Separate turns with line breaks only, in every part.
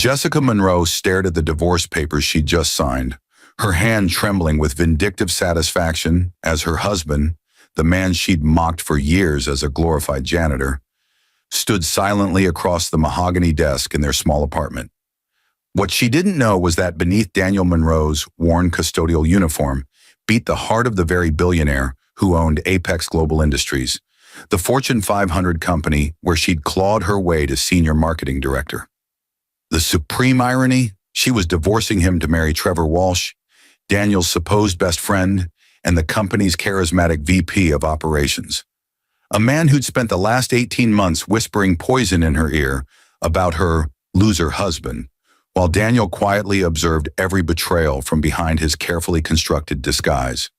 Jessica Monroe stared at the divorce papers she'd just signed, her hand trembling with vindictive satisfaction as her husband, the man she'd mocked for years as a glorified janitor, stood silently across the mahogany desk in their small apartment. What she didn't know was that beneath Daniel Monroe's worn custodial uniform beat the heart of the very billionaire who owned Apex Global Industries, the Fortune 500 company where she'd clawed her way to senior marketing director. The supreme irony, she was divorcing him to marry Trevor Walsh, Daniel's supposed best friend, and the company's charismatic VP of operations. A man who'd spent the last 18 months whispering poison in her ear about her loser husband, while Daniel quietly observed every betrayal from behind his carefully constructed disguise.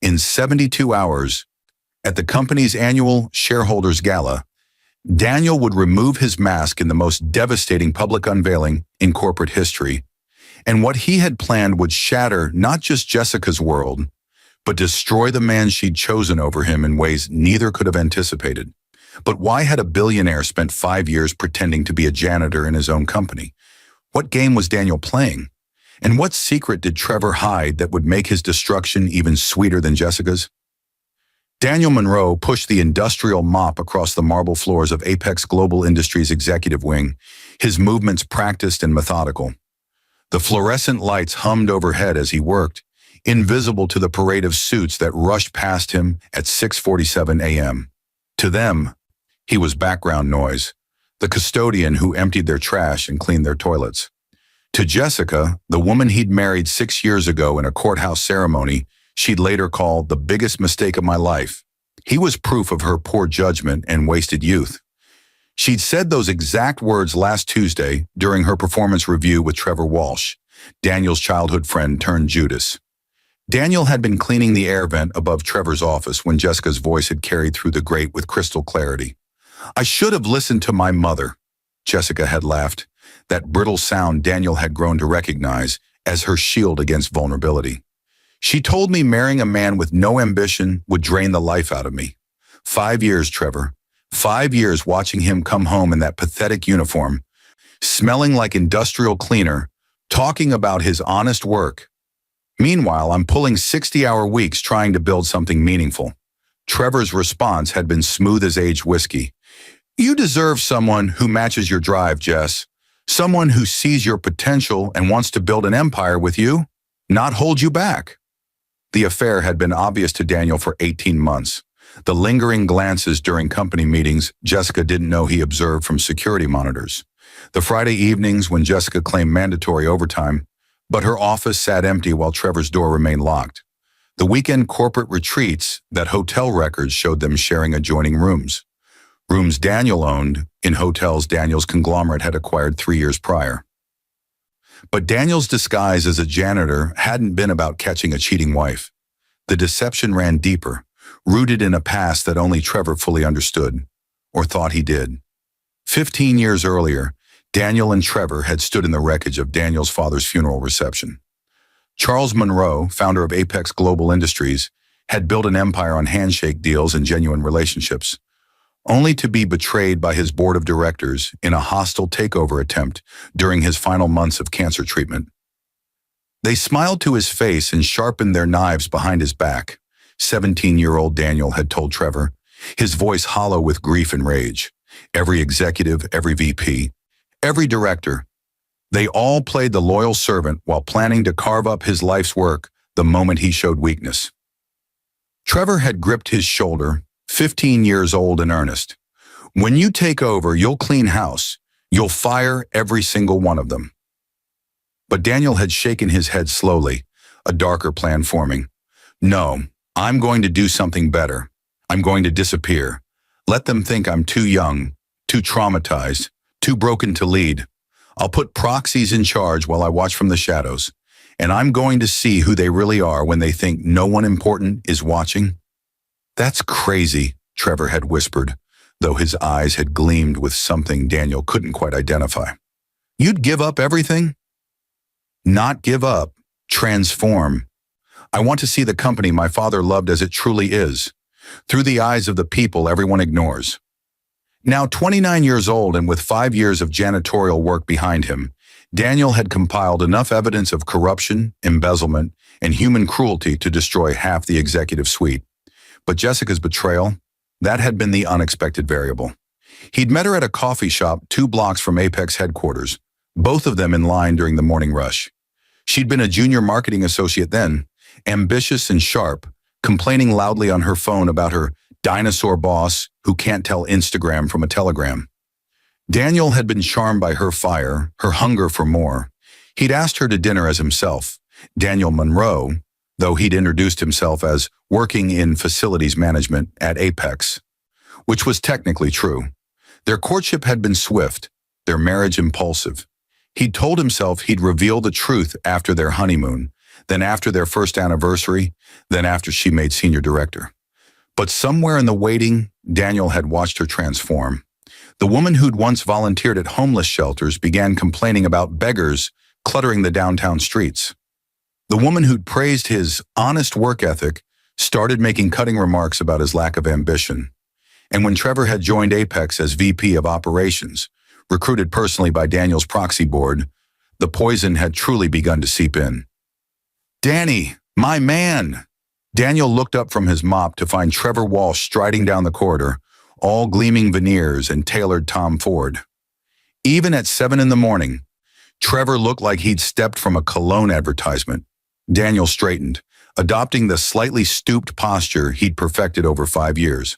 In 72 hours, at the company's annual shareholders gala, Daniel would remove his mask in the most devastating public unveiling in corporate history, and what he had planned would shatter not just Jessica's world, but destroy the man she'd chosen over him in ways neither could have anticipated. But why had a billionaire spent 5 years pretending to be a janitor in his own company? What game was Daniel playing? And what secret did Trevor hide that would make his destruction even sweeter than Jessica's? Daniel Monroe pushed the industrial mop across the marble floors of Apex Global Industries' executive wing, his movements practiced and methodical. The fluorescent lights hummed overhead as he worked, invisible to the parade of suits that rushed past him at 6:47 a.m. To them, he was background noise, the custodian who emptied their trash and cleaned their toilets. To Jessica, the woman he'd married 6 years ago in a courthouse ceremony she'd later call the biggest mistake of my life, he was proof of her poor judgment and wasted youth. She'd said those exact words last Tuesday during her performance review with Trevor Walsh, Daniel's childhood friend turned Judas. Daniel had been cleaning the air vent above Trevor's office when Jessica's voice had carried through the grate with crystal clarity. "I should have listened to my mother," Jessica had laughed, that brittle sound Daniel had grown to recognize as her shield against vulnerability. "She told me marrying a man with no ambition would drain the life out of me. 5 years, Trevor. 5 years watching him come home in that pathetic uniform, smelling like industrial cleaner, talking about his honest work. Meanwhile, I'm pulling 60-hour weeks trying to build something meaningful." Trevor's response had been smooth as aged whiskey. "You deserve someone who matches your drive, Jess. Someone who sees your potential and wants to build an empire with you, not hold you back." The affair had been obvious to Daniel for 18 months. The lingering glances during company meetings Jessica didn't know he observed from security monitors. The Friday evenings when Jessica claimed mandatory overtime, but her office sat empty while Trevor's door remained locked. The weekend corporate retreats that hotel records showed them sharing adjoining rooms. Rooms Daniel owned in hotels Daniel's conglomerate had acquired 3 years prior. But Daniel's disguise as a janitor hadn't been about catching a cheating wife. The deception ran deeper, rooted in a past that only Trevor fully understood, or thought he did. 15 years earlier, Daniel and Trevor had stood in the wreckage of Daniel's father's funeral reception. Charles Monroe, founder of Apex Global Industries, had built an empire on handshake deals and genuine relationships, only to be betrayed by his board of directors in a hostile takeover attempt during his final months of cancer treatment. They smiled to his face and sharpened their knives behind his back, 17-year-old Daniel had told Trevor, his voice hollow with grief and rage. Every executive, every VP, every director, they all played the loyal servant while planning to carve up his life's work the moment he showed weakness. Trevor had gripped his shoulder, 15 years old and earnest. "When you take over, you'll clean house. You'll fire every single one of them." But Daniel had shaken his head slowly, a darker plan forming. "No, I'm going to do something better. I'm going to disappear. Let them think I'm too young, too traumatized, too broken to lead. I'll put proxies in charge while I watch from the shadows, and I'm going to see who they really are when they think no one important is watching." "That's crazy," Trevor had whispered, though his eyes had gleamed with something Daniel couldn't quite identify. "You'd give up everything?" "Not give up, transform. I want to see the company my father loved as it truly is, through the eyes of the people everyone ignores." Now 29 years old and with 5 years of janitorial work behind him, Daniel had compiled enough evidence of corruption, embezzlement, and human cruelty to destroy half the executive suite. But Jessica's betrayal, that had been the unexpected variable. He'd met her at a coffee shop 2 blocks from Apex headquarters, both of them in line during the morning rush. She'd been a junior marketing associate then, ambitious and sharp, complaining loudly on her phone about her dinosaur boss who can't tell Instagram from a telegram. Daniel had been charmed by her fire, her hunger for more. He'd asked her to dinner as himself, Daniel Monroe, though he'd introduced himself as working in facilities management at Apex, which was technically true. Their courtship had been swift, their marriage impulsive. He'd told himself he'd reveal the truth after their honeymoon, then after their first anniversary, then after she made senior director. But somewhere in the waiting, Daniel had watched her transform. The woman who'd once volunteered at homeless shelters began complaining about beggars cluttering the downtown streets. The woman who'd praised his honest work ethic started making cutting remarks about his lack of ambition. And when Trevor had joined Apex as VP of Operations, recruited personally by Daniel's proxy board, the poison had truly begun to seep in. "Danny, my man!" Daniel looked up from his mop to find Trevor Walsh striding down the corridor, all gleaming veneers and tailored Tom Ford. Even at 7 in the morning, Trevor looked like he'd stepped from a cologne advertisement. Daniel straightened, adopting the slightly stooped posture he'd perfected over 5 years.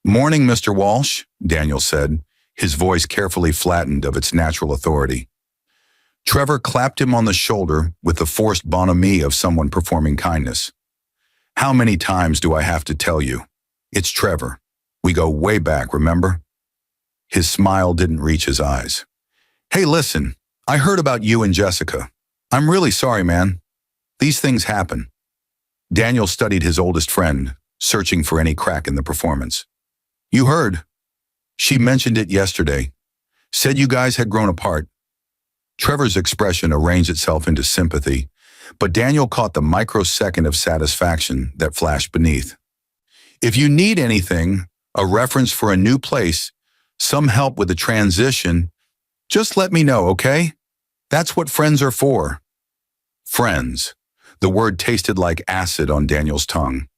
"Morning, Mr. Walsh," Daniel said, his voice carefully flattened of its natural authority. Trevor clapped him on the shoulder with the forced bonhomie of someone performing kindness. "How many times do I have to tell you? It's Trevor. We go way back, remember?" His smile didn't reach his eyes. "Hey, listen, I heard about you and Jessica. I'm really sorry, man. These things happen." Daniel studied his oldest friend, searching for any crack in the performance. "You heard. She mentioned it yesterday. Said you guys had grown apart." Trevor's expression arranged itself into sympathy, but Daniel caught the microsecond of satisfaction that flashed beneath. "If you need anything, a reference for a new place, some help with the transition, just let me know, okay? That's what friends are for." Friends. The word tasted like acid on Daniel's tongue.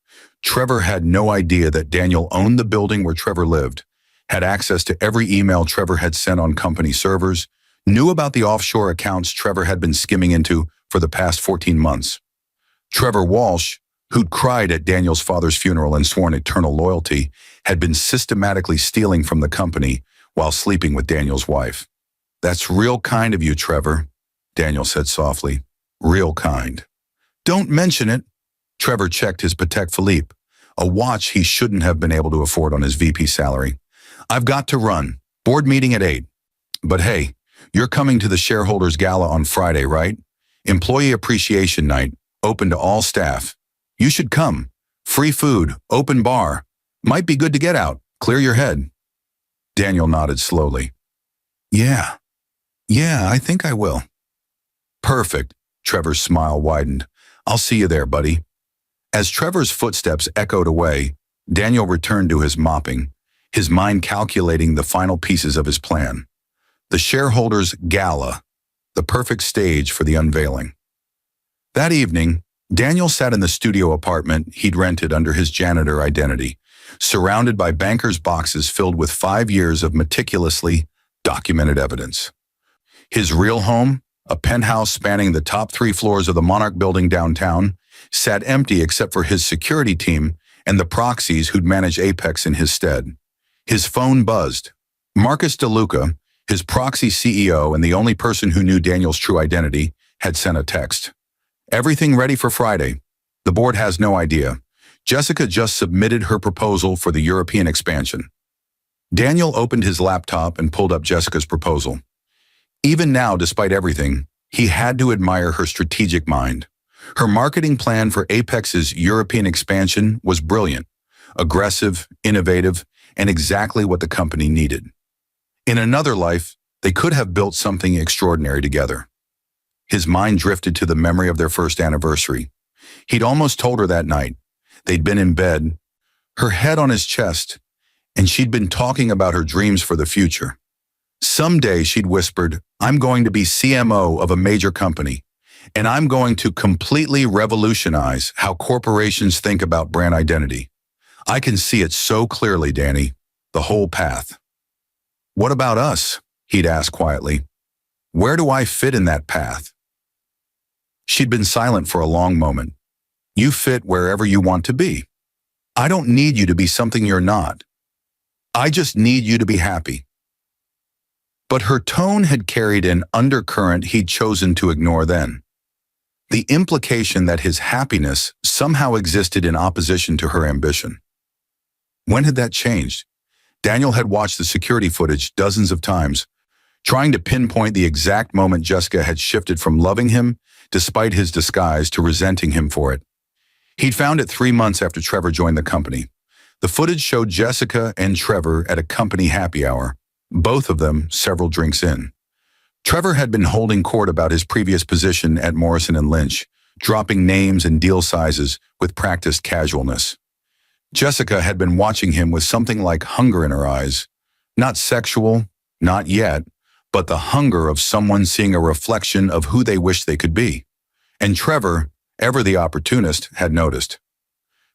Trevor had no idea that Daniel owned the building where Trevor lived, had access to every email Trevor had sent on company servers, knew about the offshore accounts Trevor had been skimming into for the past 14 months. Trevor Walsh, who'd cried at Daniel's father's funeral and sworn eternal loyalty, had been systematically stealing from the company while sleeping with Daniel's wife. "That's real kind of you, Trevor," Daniel said softly. "Real kind." "Don't mention it." Trevor checked his Patek Philippe, a watch he shouldn't have been able to afford on his VP salary. "I've got to run. Board meeting at 8. But hey, you're coming to the shareholders gala on Friday, right? Employee appreciation night, open to all staff. You should come. Free food, open bar. Might be good to get out, clear your head." Daniel nodded slowly. Yeah, I think I will." "Perfect." Trevor's smile widened. "I'll see you there, buddy." As Trevor's footsteps echoed away, Daniel returned to his mopping, his mind calculating the final pieces of his plan. The shareholders' gala, the perfect stage for the unveiling. That evening, Daniel sat in the studio apartment he'd rented under his janitor identity, surrounded by bankers' boxes filled with 5 years of meticulously documented evidence. His real home, a penthouse spanning the top 3 floors of the Monarch Building downtown, sat empty except for his security team and the proxies who'd manage Apex in his stead. His phone buzzed. Marcus DeLuca, his proxy CEO and the only person who knew Daniel's true identity, had sent a text. "Everything ready for Friday. The board has no idea. Jessica just submitted her proposal for the European expansion." Daniel opened his laptop and pulled up Jessica's proposal. Even now, despite everything, he had to admire her strategic mind. Her marketing plan for Apex's European expansion was brilliant, aggressive, innovative, and exactly what the company needed. In another life, they could have built something extraordinary together. His mind drifted to the memory of their first anniversary. He'd almost told her that night. They'd been in bed, her head on his chest, and she'd been talking about her dreams for the future. Someday, she'd whispered, I'm going to be CMO of a major company, and I'm going to completely revolutionize how corporations think about brand identity. I can see it so clearly, Danny, the whole path. What about us? He'd ask quietly. Where do I fit in that path? She'd been silent for a long moment. You fit wherever you want to be. I don't need you to be something you're not. I just need you to be happy. But her tone had carried an undercurrent he'd chosen to ignore then. The implication that his happiness somehow existed in opposition to her ambition. When had that changed? Daniel had watched the security footage dozens of times, trying to pinpoint the exact moment Jessica had shifted from loving him, despite his disguise, to resenting him for it. He'd found it 3 months after Trevor joined the company. The footage showed Jessica and Trevor at a company happy hour, both of them several drinks in. Trevor had been holding court about his previous position at Morrison & Lynch, dropping names and deal sizes with practiced casualness. Jessica had been watching him with something like hunger in her eyes. Not sexual, not yet, but the hunger of someone seeing a reflection of who they wished they could be. And Trevor, ever the opportunist, had noticed.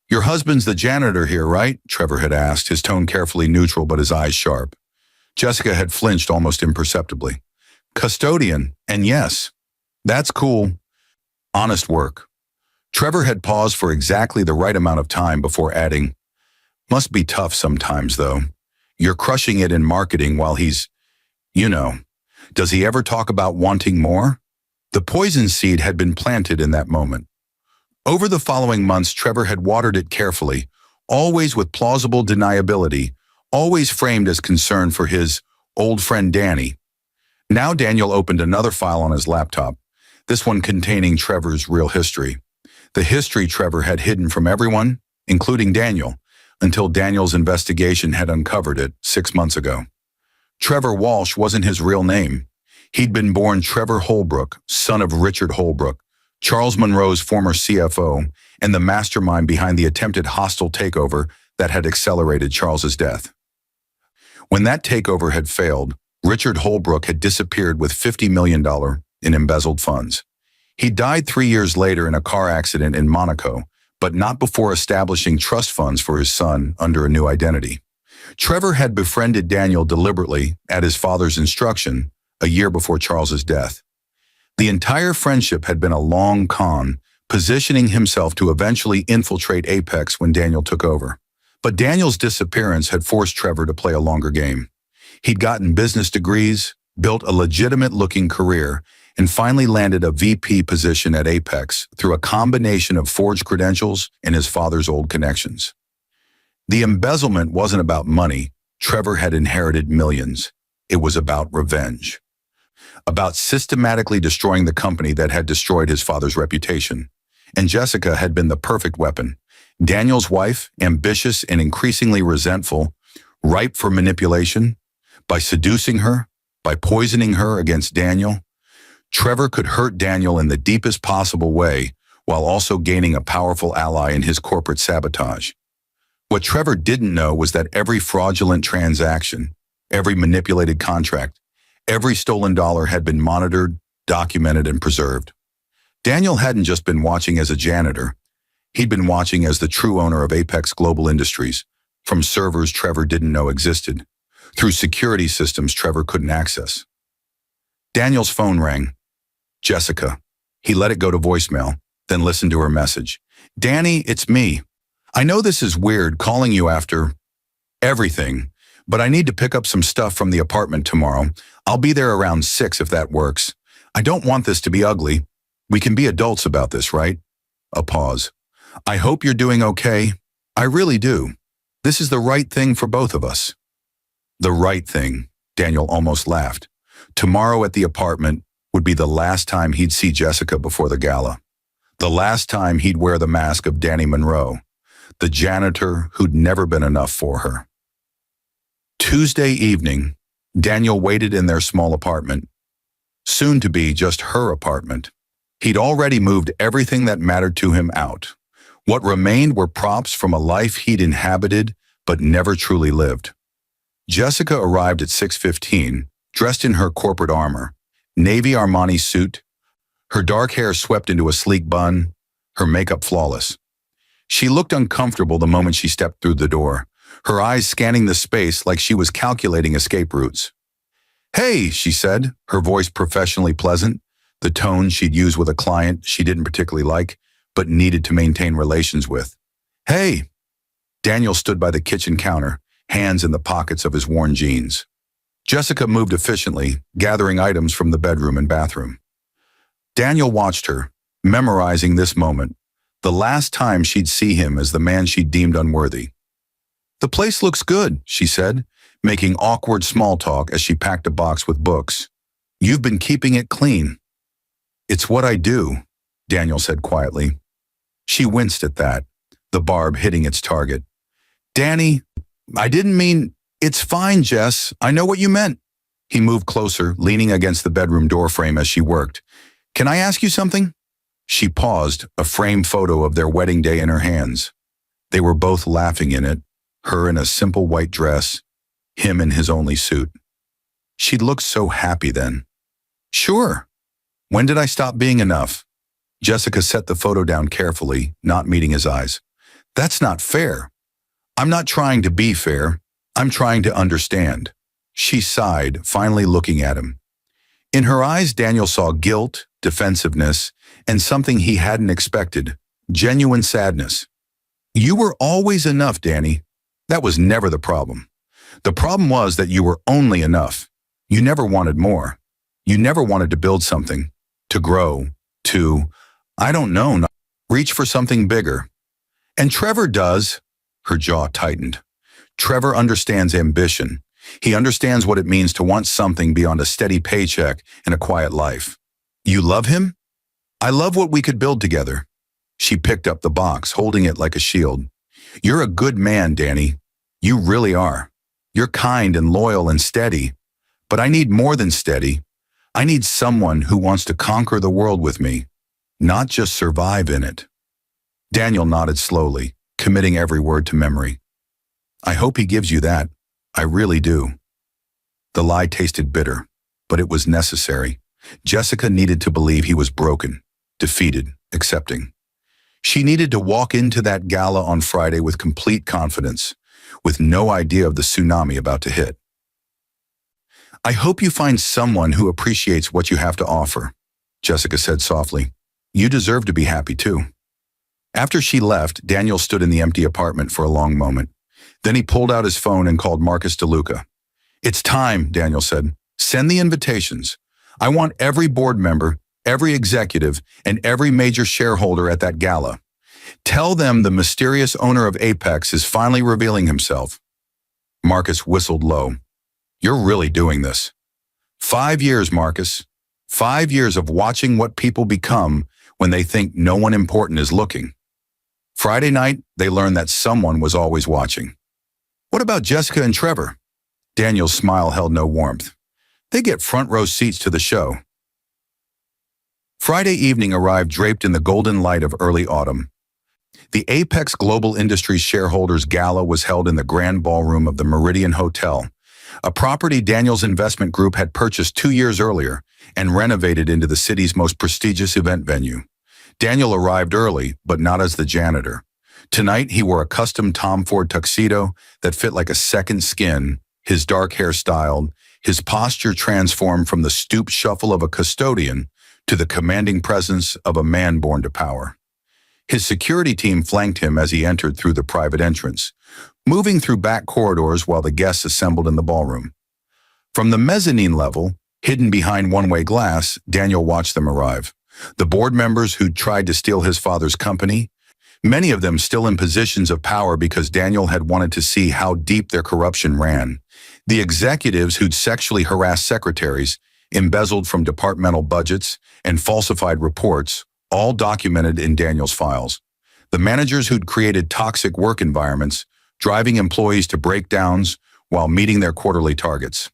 Your husband's the janitor here, right? Trevor had asked, his tone carefully neutral but his eyes sharp. Jessica had flinched almost imperceptibly. Custodian, and yes, that's cool. Honest work. Trevor had paused for exactly the right amount of time before adding, must be tough sometimes, though. You're crushing it in marketing while he's, does he ever talk about wanting more? The poison seed had been planted in that moment. Over the following months, Trevor had watered it carefully, always with plausible deniability, always framed as concern for his old friend Danny. Now Daniel opened another file on his laptop, this one containing Trevor's real history. The history Trevor had hidden from everyone, including Daniel, until Daniel's investigation had uncovered it 6 months ago. Trevor Walsh wasn't his real name. He'd been born Trevor Holbrook, son of Richard Holbrook, Charles Monroe's former CFO, and the mastermind behind the attempted hostile takeover that had accelerated Charles's death. When that takeover had failed, Richard Holbrook had disappeared with $50 million in embezzled funds. He died 3 years later in a car accident in Monaco, but not before establishing trust funds for his son under a new identity. Trevor had befriended Daniel deliberately, at his father's instruction, a year before Charles's death. The entire friendship had been a long con, positioning himself to eventually infiltrate Apex when Daniel took over. But Daniel's disappearance had forced Trevor to play a longer game. He'd gotten business degrees, built a legitimate-looking career, and finally landed a VP position at Apex through a combination of forged credentials and his father's old connections. The embezzlement wasn't about money. Trevor had inherited millions. It was about revenge. About systematically destroying the company that had destroyed his father's reputation. And Jessica had been the perfect weapon. Daniel's wife, ambitious and increasingly resentful, ripe for manipulation. By seducing her, by poisoning her against Daniel, Trevor could hurt Daniel in the deepest possible way while also gaining a powerful ally in his corporate sabotage. What Trevor didn't know was that every fraudulent transaction, every manipulated contract, every stolen dollar had been monitored, documented, and preserved. Daniel hadn't just been watching as a janitor. He'd been watching as the true owner of Apex Global Industries, from servers Trevor didn't know existed, through security systems Trevor couldn't access. Daniel's phone rang. Jessica. He let it go to voicemail, then listened to her message. Danny, it's me. I know this is weird calling you after everything, but I need to pick up some stuff from the apartment tomorrow. I'll be there around 6 if that works. I don't want this to be ugly. We can be adults about this, right? A pause. I hope you're doing okay. I really do. This is the right thing for both of us. The right thing, Daniel almost laughed. Tomorrow at the apartment would be the last time he'd see Jessica before the gala. The last time he'd wear the mask of Danny Monroe, the janitor who'd never been enough for her. Tuesday evening, Daniel waited in their small apartment, soon to be just her apartment. He'd already moved everything that mattered to him out. What remained were props from a life he'd inhabited but never truly lived. Jessica arrived at 6:15, dressed in her corporate armor, navy Armani suit, her dark hair swept into a sleek bun, her makeup flawless. She looked uncomfortable the moment she stepped through the door, her eyes scanning the space like she was calculating escape routes. "Hey," she said, her voice professionally pleasant, the tone she'd use with a client she didn't particularly like, but needed to maintain relations with. "Hey." Daniel stood by the kitchen counter, hands in the pockets of his worn jeans. Jessica moved efficiently, gathering items from the bedroom and bathroom. Daniel watched her, memorizing this moment, the last time she'd see him as the man she deemed unworthy. "The place looks good," she said, making awkward small talk as she packed a box with books. "You've been keeping it clean." "It's what I do," Daniel said quietly. She winced at that, the barb hitting its target. "Danny, I didn't mean—" "It's fine, Jess. I know what you meant." He moved closer, leaning against the bedroom doorframe as she worked. "Can I ask you something?" She paused, a framed photo of their wedding day in her hands. They were both laughing in it, her in a simple white dress, him in his only suit. She'd looked so happy then. "Sure. When did I stop being enough?" Jessica set the photo down carefully, not meeting his eyes. "That's not fair." "I'm not trying to be fair. I'm trying to understand." She sighed, finally looking at him. In her eyes, Daniel saw guilt, defensiveness, and something he hadn't expected, genuine sadness. "You were always enough, Danny. That was never the problem. The problem was that you were only enough. You never wanted more. You never wanted to build something, to grow, to, I don't know, reach for something bigger. And Trevor does." Her jaw tightened. "Trevor understands ambition. He understands what it means to want something beyond a steady paycheck and a quiet life." "You love him?" "I love what we could build together." She picked up the box, holding it like a shield. "You're a good man, Danny. You really are. You're kind and loyal and steady. But I need more than steady. I need someone who wants to conquer the world with me, not just survive in it." Daniel nodded slowly, committing every word to memory. "I hope he gives you that. I really do." The lie tasted bitter, but it was necessary. Jessica needed to believe he was broken, defeated, accepting. She needed to walk into that gala on Friday with complete confidence, with no idea of the tsunami about to hit. "I hope you find someone who appreciates what you have to offer," Jessica said softly. "You deserve to be happy too." After she left, Daniel stood in the empty apartment for a long moment. Then he pulled out his phone and called Marcus DeLuca. "It's time," Daniel said. "Send the invitations. I want every board member, every executive, and every major shareholder at that gala. Tell them the mysterious owner of Apex is finally revealing himself." Marcus whistled low. "You're really doing this." 5 years, Marcus. 5 years of watching what people become when they think no one important is looking. Friday night, they learned that someone was always watching. "What about Jessica and Trevor?" Daniel's smile held no warmth. "They get front row seats to the show." Friday evening arrived draped in the golden light of early autumn. The Apex Global Industries Shareholders Gala was held in the grand ballroom of the Meridian Hotel, a property Daniel's investment group had purchased 2 years earlier and renovated into the city's most prestigious event venue. Daniel arrived early, but not as the janitor. Tonight, he wore a custom Tom Ford tuxedo that fit like a second skin, his dark hair styled, his posture transformed from the stooped shuffle of a custodian to the commanding presence of a man born to power. His security team flanked him as he entered through the private entrance, moving through back corridors while the guests assembled in the ballroom. From the mezzanine level, hidden behind one-way glass, Daniel watched them arrive. The board members who'd tried to steal his father's company, many of them still in positions of power because Daniel had wanted to see how deep their corruption ran. The executives who'd sexually harassed secretaries, embezzled from departmental budgets, and falsified reports, all documented in Daniel's files. The managers who'd created toxic work environments, driving employees to breakdowns while meeting their quarterly targets.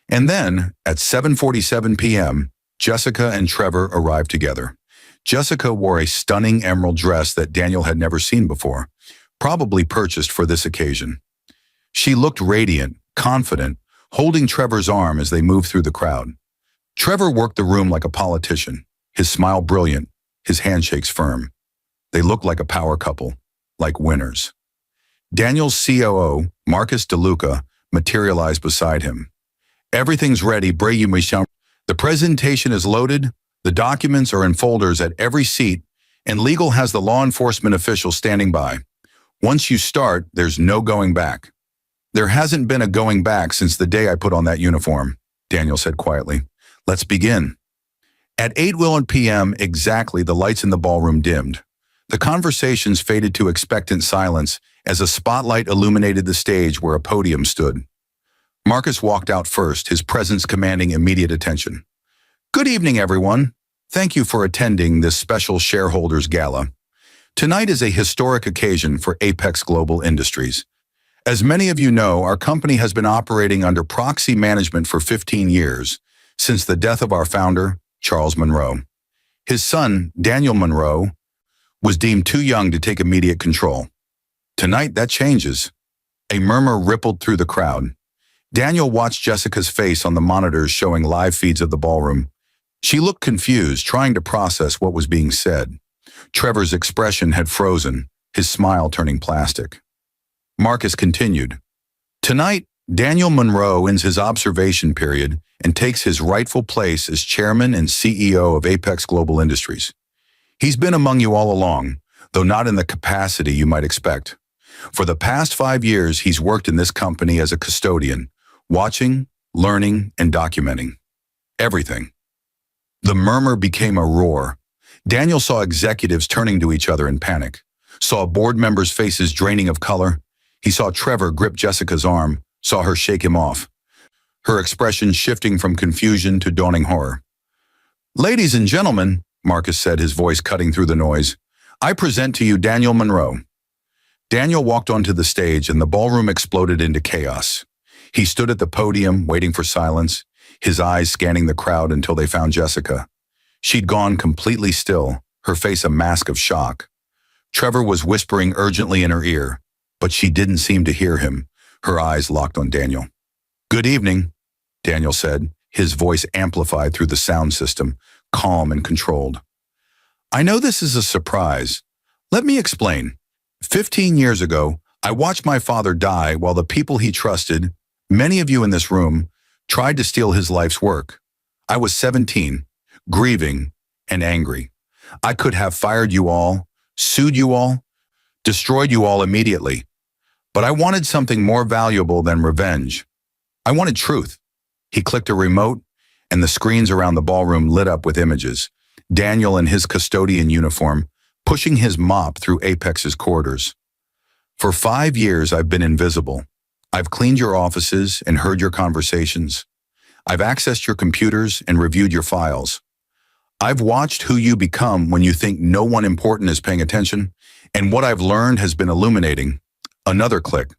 And then, at 7:47 p.m., Jessica and Trevor arrived together. Jessica wore a stunning emerald dress that Daniel had never seen before, probably purchased for this occasion. She looked radiant, confident, holding Trevor's arm as they moved through the crowd. Trevor worked the room like a politician, his smile brilliant, his handshakes firm. They looked like a power couple, like winners. Daniel's COO, Marcus DeLuca, materialized beside him. Everything's ready, Bray. The presentation is loaded, the documents are in folders at every seat, and legal has the law enforcement official standing by. Once you start, there's no going back. There hasn't been a going back since the day I put on that uniform, Daniel said quietly. Let's begin. At 8 p.m. exactly, the lights in the ballroom dimmed. The conversations faded to expectant silence as a spotlight illuminated the stage where a podium stood. Marcus walked out first, his presence commanding immediate attention. Good evening, everyone. Thank you for attending this special shareholders gala. Tonight is a historic occasion for Apex Global Industries. As many of you know, our company has been operating under proxy management for 15 years, since the death of our founder, Charles Monroe. His son, Daniel Monroe, was deemed too young to take immediate control. Tonight, that changes. A murmur rippled through the crowd. Daniel watched Jessica's face on the monitors showing live feeds of the ballroom. She looked confused, trying to process what was being said. Trevor's expression had frozen, his smile turning plastic. Marcus continued. Tonight, Daniel Monroe ends his observation period and takes his rightful place as chairman and CEO of Apex Global Industries. He's been among you all along, though not in the capacity you might expect. For the past 5 years, he's worked in this company as a custodian, watching, learning, and documenting. Everything. The murmur became a roar. Daniel saw executives turning to each other in panic, saw board members' faces draining of color. He saw Trevor grip Jessica's arm, saw her shake him off, her expression shifting from confusion to dawning horror. Ladies and gentlemen, Marcus said, his voice cutting through the noise, I present to you Daniel Monroe. Daniel walked onto the stage and the ballroom exploded into chaos. He stood at the podium, waiting for silence, his eyes scanning the crowd until they found Jessica. She'd gone completely still, her face a mask of shock. Trevor was whispering urgently in her ear, but she didn't seem to hear him, her eyes locked on Daniel. Good evening, Daniel said, his voice amplified through the sound system, calm and controlled. I know this is a surprise. Let me explain. 15 years ago, I watched my father die while the people he trusted, many of you in this room, tried to steal his life's work. I was 17, grieving and angry. I could have fired you all, sued you all, destroyed you all immediately. But I wanted something more valuable than revenge. I wanted truth. He clicked a remote, and the screens around the ballroom lit up with images. Daniel in his custodian uniform, pushing his mop through Apex's corridors. For 5 years, I've been invisible. I've cleaned your offices and heard your conversations. I've accessed your computers and reviewed your files. I've watched who you become when you think no one important is paying attention, and what I've learned has been illuminating. Another click.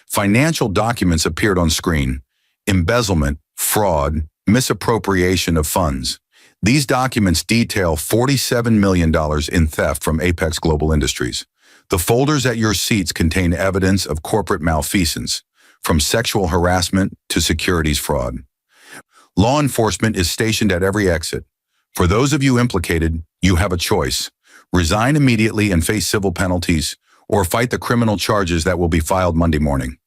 Financial documents appeared on screen. Embezzlement, fraud, misappropriation of funds. These documents detail $47 million in theft from Apex Global Industries. The folders at your seats contain evidence of corporate malfeasance, from sexual harassment to securities fraud. Law enforcement is stationed at every exit. For those of you implicated, you have a choice. Resign immediately and face civil penalties, or fight the criminal charges that will be filed Monday morning.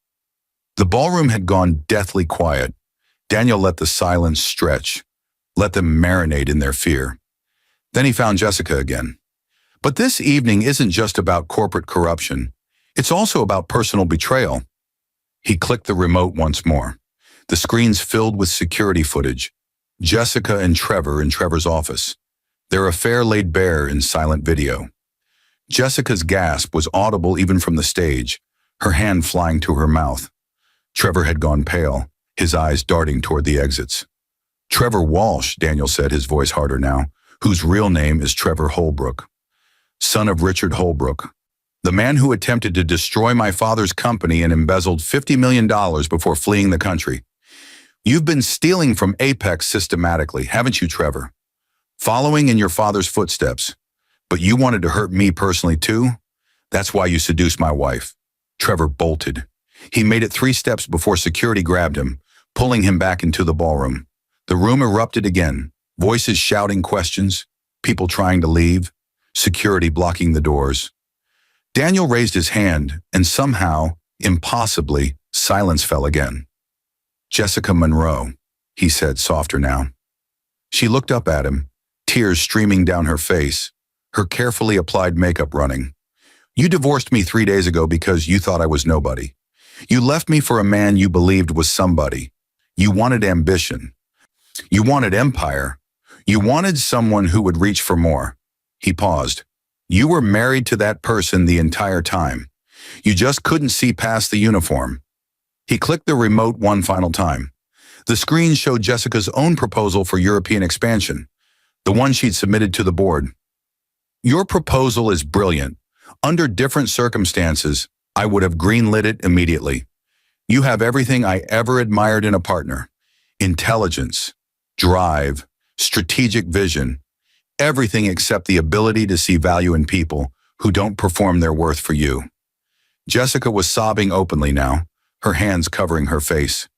The ballroom had gone deathly quiet. Daniel let the silence stretch, let them marinate in their fear. Then he found Jessica again. But this evening isn't just about corporate corruption. It's also about personal betrayal. He clicked the remote once more. The screens filled with security footage. Jessica and Trevor in Trevor's office. Their affair laid bare in silent video. Jessica's gasp was audible even from the stage, her hand flying to her mouth. Trevor had gone pale, his eyes darting toward the exits. Trevor Walsh, Daniel said, his voice harder now, whose real name is Trevor Holbrook. Son of Richard Holbrook, the man who attempted to destroy my father's company and embezzled $50 million before fleeing the country. You've been stealing from Apex systematically, haven't you, Trevor? Following in your father's footsteps. But you wanted to hurt me personally too? That's why you seduced my wife. Trevor bolted. He made it 3 steps before security grabbed him, pulling him back into the ballroom. The room erupted again, voices shouting questions, people trying to leave, security blocking the doors. Daniel raised his hand, and somehow, impossibly, silence fell again. "Jessica Monroe," he said, softer now. She looked up at him, tears streaming down her face, her carefully applied makeup running. "You divorced me 3 days ago because you thought I was nobody. You left me for a man you believed was somebody. You wanted ambition. You wanted empire. You wanted someone who would reach for more." He paused. "You were married to that person the entire time. You just couldn't see past the uniform." He clicked the remote one final time. The screen showed Jessica's own proposal for European expansion, the one she'd submitted to the board. "Your proposal is brilliant. Under different circumstances, I would have greenlit it immediately. You have everything I ever admired in a partner: intelligence, drive, strategic vision, everything except the ability to see value in people who don't perform their worth for you." Jessica was sobbing openly now, her hands covering her face.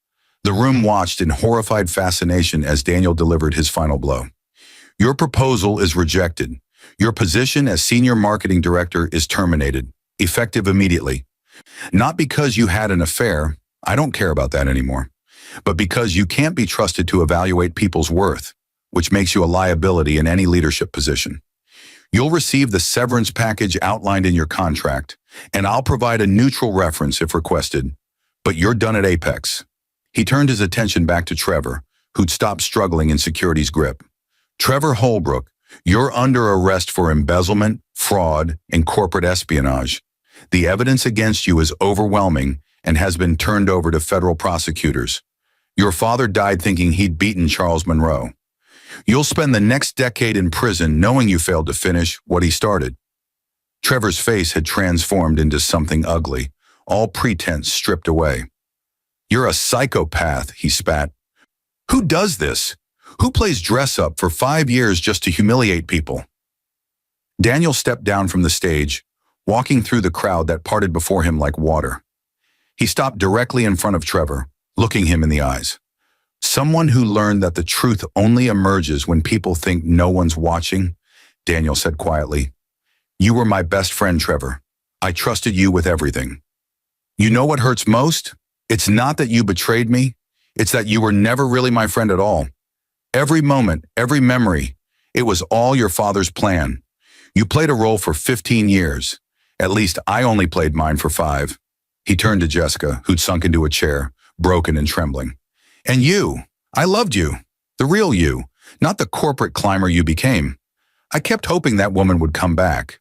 The room watched in horrified fascination as Daniel delivered his final blow. "Your proposal is rejected. Your position as senior marketing director is terminated, effective immediately. Not because you had an affair, I don't care about that anymore, but because you can't be trusted to evaluate people's worth, which makes you a liability in any leadership position. You'll receive the severance package outlined in your contract, and I'll provide a neutral reference if requested, but you're done at Apex." He turned his attention back to Trevor, who'd stopped struggling in security's grip. "Trevor Holbrook, you're under arrest for embezzlement, fraud, and corporate espionage. The evidence against you is overwhelming and has been turned over to federal prosecutors. Your father died thinking he'd beaten Charles Monroe. You'll spend the next decade in prison knowing you failed to finish what he started." Trevor's face had transformed into something ugly, all pretense stripped away. "You're a psychopath," he spat. "Who does this? Who plays dress-up for 5 years just to humiliate people?" Daniel stepped down from the stage, walking through the crowd that parted before him like water. He stopped directly in front of Trevor, looking him in the eyes. "Someone who learned that the truth only emerges when people think no one's watching," Daniel said quietly. "You were my best friend, Trevor. I trusted you with everything. You know what hurts most? It's not that you betrayed me. It's that you were never really my friend at all. Every moment, every memory, it was all your father's plan. You played a role for 15 years. At least I only played mine for 5. He turned to Jessica, who'd sunk into a chair, broken and trembling. "And you, I loved you. The real you, not the corporate climber you became. I kept hoping that woman would come back.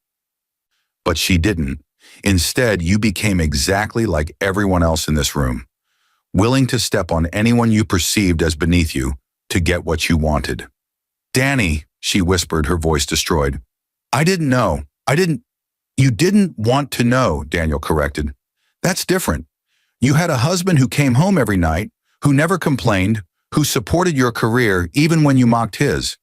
But she didn't. Instead, you became exactly like everyone else in this room, willing to step on anyone you perceived as beneath you to get what you wanted." "Danny," she whispered, her voice destroyed. "I didn't know. You didn't want to know," Daniel corrected. "That's different. You had a husband who came home every night, who never complained, who supported your career even when you mocked his.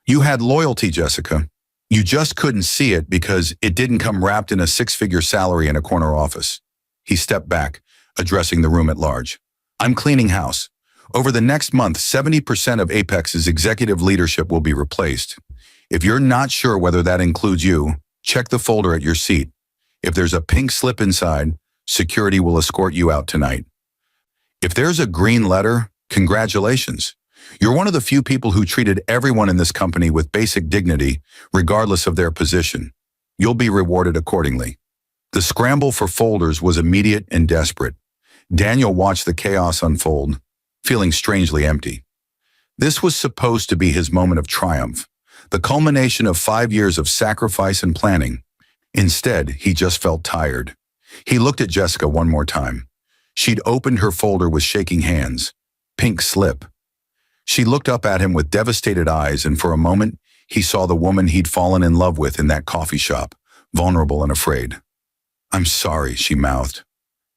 You had loyalty, Jessica. You just couldn't see it because it didn't come wrapped in a 6-figure salary in a corner office." He stepped back, addressing the room at large. "I'm cleaning house. Over the next month, 70% of Apex's executive leadership will be replaced. If you're not sure whether that includes you, check the folder at your seat. If there's a pink slip inside, security will escort you out tonight. If there's a green letter, congratulations. You're one of the few people who treated everyone in this company with basic dignity, regardless of their position. You'll be rewarded accordingly." The scramble for folders was immediate and desperate. Daniel watched the chaos unfold, feeling strangely empty. This was supposed to be his moment of triumph, the culmination of 5 years of sacrifice and planning. Instead, he just felt tired. He looked at Jessica one more time. She'd opened her folder with shaking hands. Pink slip. She looked up at him with devastated eyes, and for a moment, he saw the woman he'd fallen in love with in that coffee shop, vulnerable and afraid. "I'm sorry," she mouthed.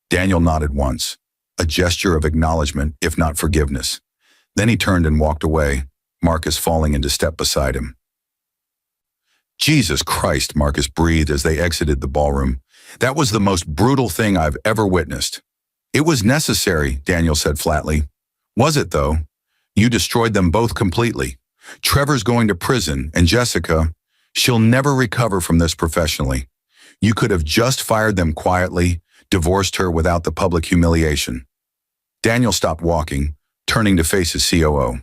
Daniel nodded once, a gesture of acknowledgement, if not forgiveness. Then he turned and walked away, Marcus falling into step beside him. "Jesus Christ," Marcus breathed as they exited the ballroom. "That was the most brutal thing I've ever witnessed." "It was necessary," Daniel said flatly. Was it, though? You destroyed them both completely. Trevor's going to prison, and Jessica, she'll never recover from this professionally. You could have just fired them quietly, divorced her without the public humiliation. Daniel stopped walking, turning to face his COO.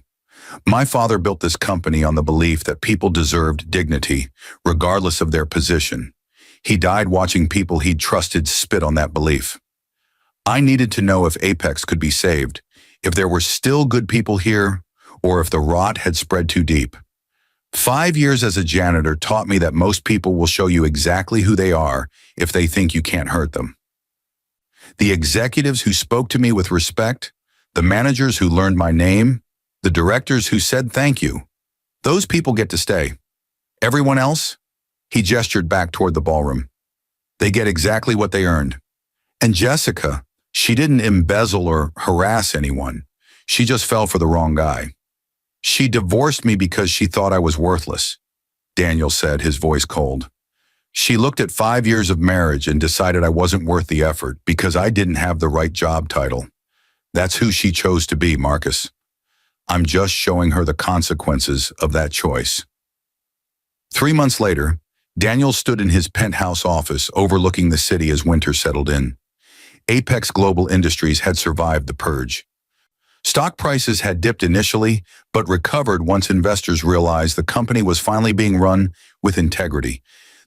My father built this company on the belief that people deserved dignity, regardless of their position. He died watching people he'd trusted spit on that belief. I needed to know if Apex could be saved, if there were still good people here, or if the rot had spread too deep. 5 years as a janitor taught me that most people will show you exactly who they are if they think you can't hurt them. The executives who spoke to me with respect, the managers who learned my name, the directors who said thank you, those people get to stay. Everyone else? He gestured back toward the ballroom. They get exactly what they earned. And Jessica, she didn't embezzle or harass anyone. She just fell for the wrong guy. She divorced me because she thought I was worthless, Daniel said, his voice cold. She looked at 5 years of marriage and decided I wasn't worth the effort because I didn't have the right job title. That's who she chose to be, Marcus. I'm just showing her the consequences of that choice. 3 months later, Daniel stood in his penthouse office overlooking the city as winter settled in. Apex Global Industries had survived the purge. Stock prices had dipped initially, but recovered once investors realized the company was finally being run with integrity.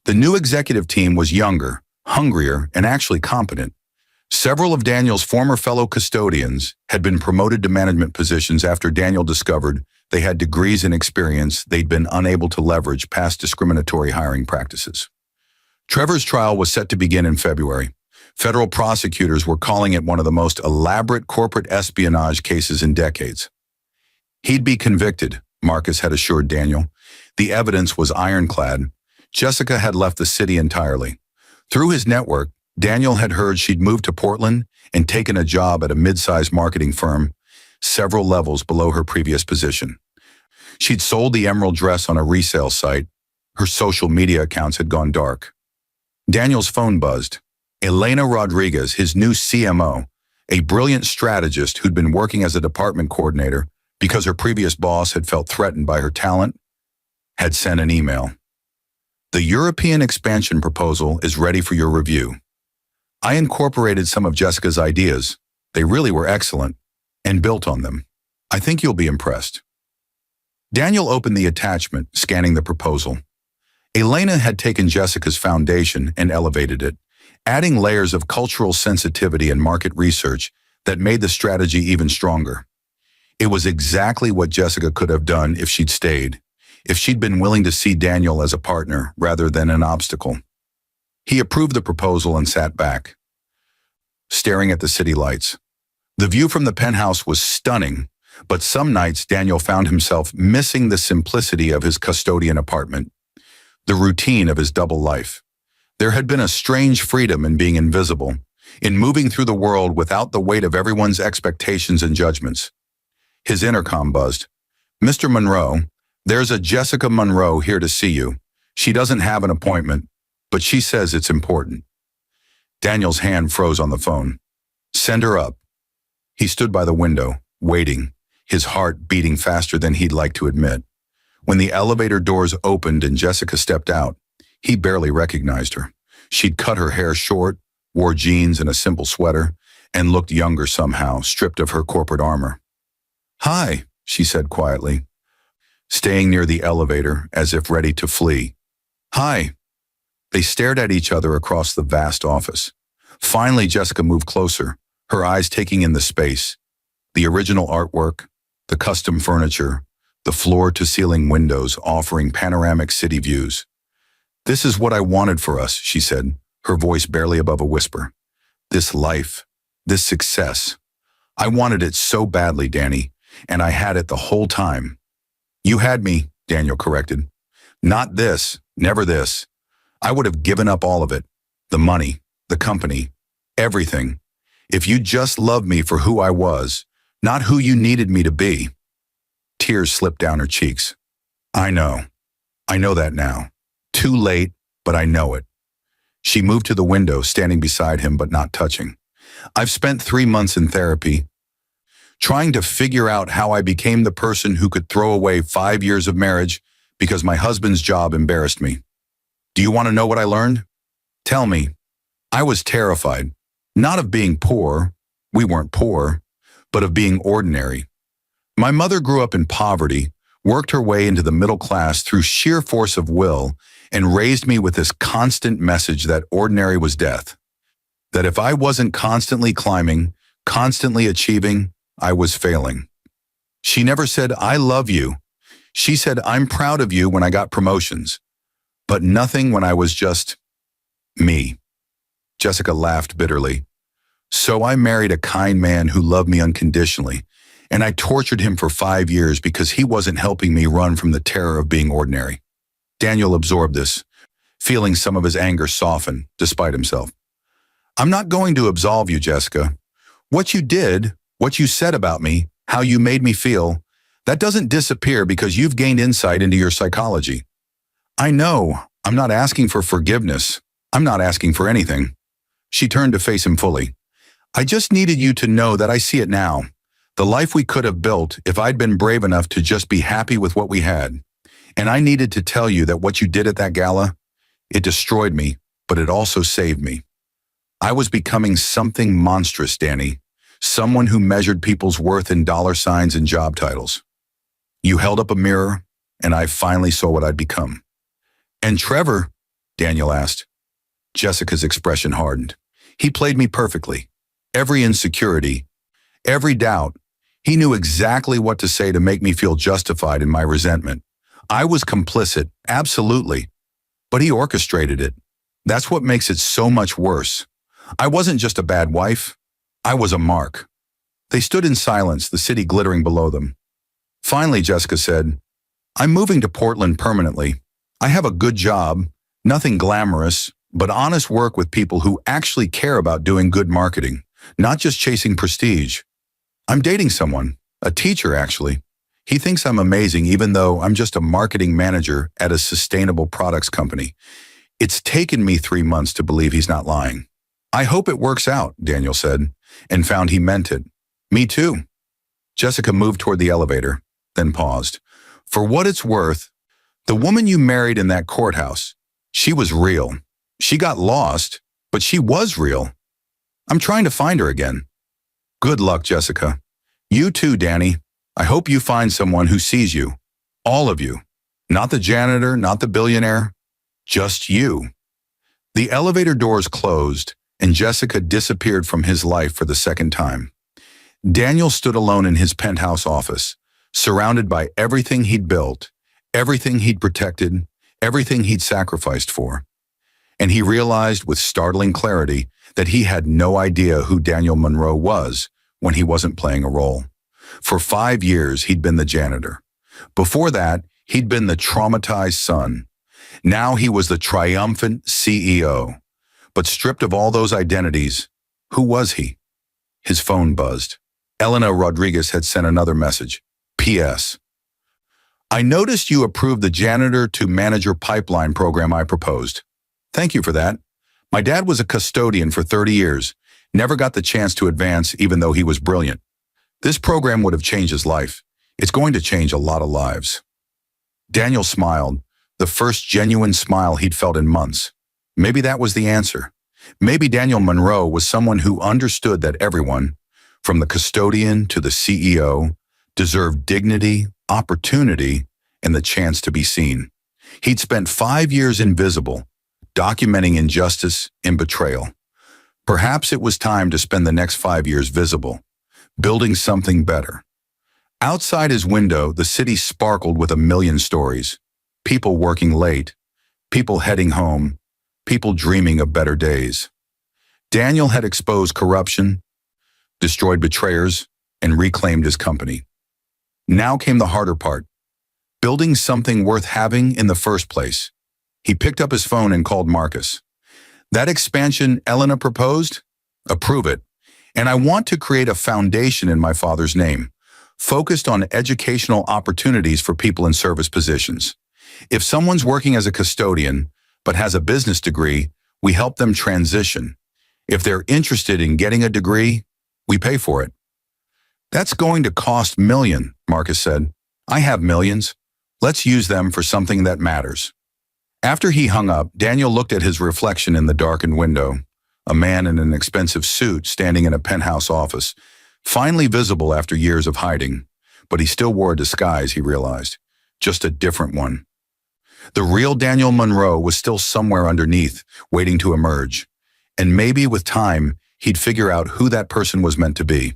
The new executive team was younger, hungrier, and actually competent. Several of Daniel's former fellow custodians had been promoted to management positions after Daniel discovered they had degrees and experience they'd been unable to leverage past discriminatory hiring practices. Trevor's trial was set to begin in February. Federal prosecutors were calling it one of the most elaborate corporate espionage cases in decades. He'd be convicted, Marcus had assured Daniel. The evidence was ironclad. Jessica had left the city entirely. Through his network, Daniel had heard she'd moved to Portland and taken a job at a mid-sized marketing firm, several levels below her previous position. She'd sold the emerald dress on a resale site. Her social media accounts had gone dark. Daniel's phone buzzed. Elena Rodriguez, his new CMO, a brilliant strategist who'd been working as a department coordinator because her previous boss had felt threatened by her talent, had sent an email. The European expansion proposal is ready for your review. I incorporated some of Jessica's ideas. They really were excellent, and built on them. I think you'll be impressed. Daniel opened the attachment, scanning the proposal. Elena had taken Jessica's foundation and elevated it, adding layers of cultural sensitivity and market research that made the strategy even stronger. It was exactly what Jessica could have done if she'd stayed, if she'd been willing to see Daniel as a partner rather than an obstacle. He approved the proposal and sat back, staring at the city lights. The view from the penthouse was stunning, but some nights Daniel found himself missing the simplicity of his custodian apartment, the routine of his double life. There had been a strange freedom in being invisible, in moving through the world without the weight of everyone's expectations and judgments. His intercom buzzed. Mr. Monroe, there's a Jessica Monroe here to see you. She doesn't have an appointment, but she says it's important. Daniel's hand froze on the phone. Send her up. He stood by the window, waiting, his heart beating faster than he'd like to admit. When the elevator doors opened and Jessica stepped out, he barely recognized her. She'd cut her hair short, wore jeans and a simple sweater, and looked younger somehow, stripped of her corporate armor. Hi, she said quietly, staying near the elevator as if ready to flee. Hi. They stared at each other across the vast office. Finally, Jessica moved closer, her eyes taking in the space, the original artwork, the custom furniture, the floor-to-ceiling windows offering panoramic city views. This is what I wanted for us, she said, her voice barely above a whisper. This life, this success. I wanted it so badly, Danny, and I had it the whole time. You had me, Daniel corrected. Not this, never this. I would have given up all of it. The money, the company, everything. If you just loved me for who I was, not who you needed me to be. Tears slipped down her cheeks. I know that now. Too late, but I know it. She moved to the window, standing beside him but not touching. I've spent 3 months in therapy, trying to figure out how I became the person who could throw away 5 years of marriage because my husband's job embarrassed me. Do you want to know what I learned? Tell me. I was terrified, not of being poor, we weren't poor, but of being ordinary. My mother grew up in poverty, worked her way into the middle class through sheer force of will, and raised me with this constant message that ordinary was death. That if I wasn't constantly climbing, constantly achieving, I was failing. She never said, "I love you." She said, "I'm proud of you" when I got promotions, but nothing when I was just me. Jessica laughed bitterly. So I married a kind man who loved me unconditionally, and I tortured him for 5 years because he wasn't helping me run from the terror of being ordinary. Daniel absorbed this, feeling some of his anger soften, despite himself. I'm not going to absolve you, Jessica. What you did, what you said about me, how you made me feel, that doesn't disappear because you've gained insight into your psychology. I know, I'm not asking for forgiveness. I'm not asking for anything. She turned to face him fully. I just needed you to know that I see it now. The life we could have built if I'd been brave enough to just be happy with what we had. And I needed to tell you that what you did at that gala, it destroyed me, but it also saved me. I was becoming something monstrous, Danny. Someone who measured people's worth in dollar signs and job titles. You held up a mirror, and I finally saw what I'd become. And Trevor? Daniel asked. Jessica's expression hardened. He played me perfectly. Every insecurity, every doubt, he knew exactly what to say to make me feel justified in my resentment. I was complicit, absolutely, but he orchestrated it. That's what makes it so much worse. I wasn't just a bad wife. I was a mark. They stood in silence, the city glittering below them. Finally, Jessica said, I'm moving to Portland permanently. I have a good job, nothing glamorous, but honest work with people who actually care about doing good marketing, not just chasing prestige. I'm dating someone, a teacher actually. He thinks I'm amazing even though I'm just a marketing manager at a sustainable products company. It's taken me 3 months to believe he's not lying. I hope it works out, Daniel said, and found he meant it. Me too. Jessica moved toward the elevator, then paused. For what it's worth, the woman you married in that courthouse, she was real. She got lost, but she was real. I'm trying to find her again. Good luck, Jessica. You too, Danny. I hope you find someone who sees you. All of you. Not the janitor, not the billionaire. Just you. The elevator doors closed, and Jessica disappeared from his life for the second time. Daniel stood alone in his penthouse office, surrounded by everything he'd built, everything he'd protected, everything he'd sacrificed for. And he realized with startling clarity that he had no idea who Daniel Monroe was when he wasn't playing a role. For 5 years, he'd been the janitor. Before that, he'd been the traumatized son. Now he was the triumphant CEO. But stripped of all those identities, who was he? His phone buzzed. Elena Rodriguez had sent another message. P.S. I noticed you approved the janitor to manager pipeline program I proposed. Thank you for that. My dad was a custodian for 30 years, never got the chance to advance even though he was brilliant. This program would have changed his life. It's going to change a lot of lives. Daniel smiled, the first genuine smile he'd felt in months. Maybe that was the answer. Maybe Daniel Monroe was someone who understood that everyone, from the custodian to the CEO, deserved dignity, opportunity, and the chance to be seen. He'd spent 5 years invisible, documenting injustice and betrayal. Perhaps it was time to spend the next 5 years visible, building something better. Outside his window, the city sparkled with a million stories. People working late, people heading home, people dreaming of better days. Daniel had exposed corruption, destroyed betrayers, and reclaimed his company. Now came the harder part, building something worth having in the first place. He picked up his phone and called Marcus. That expansion Elena proposed? Approve it. And I want to create a foundation in my father's name, focused on educational opportunities for people in service positions. If someone's working as a custodian, but has a business degree, we help them transition. If they're interested in getting a degree, we pay for it. That's going to cost million, Marcus said. I have millions. Let's use them for something that matters. After he hung up, Daniel looked at his reflection in the darkened window, a man in an expensive suit standing in a penthouse office, finally visible after years of hiding. But he still wore a disguise, he realized, just a different one. The real Daniel Monroe was still somewhere underneath, waiting to emerge. And maybe with time, he'd figure out who that person was meant to be.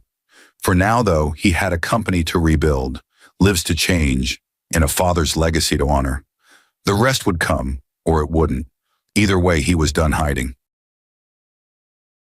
For now, though, he had a company to rebuild, lives to change, and a father's legacy to honor. The rest would come, or it wouldn't. Either way, he was done hiding.